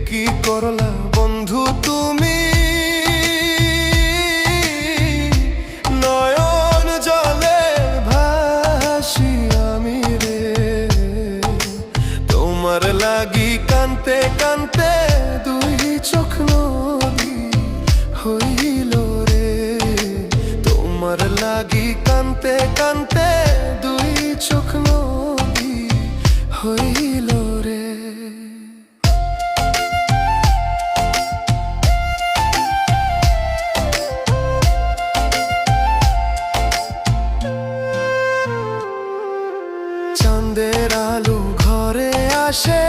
কি করলা বন্ধু তুমি, নয়ন জলে ভাসি আমি রে। তোমার লাগি কানতে কানতে দুই চোখ নদী হইল রে। তোমার লাগি কানতে কানতে দুই চোখ নদী হইল রে। চাঁদের আলো ঘরে আসে,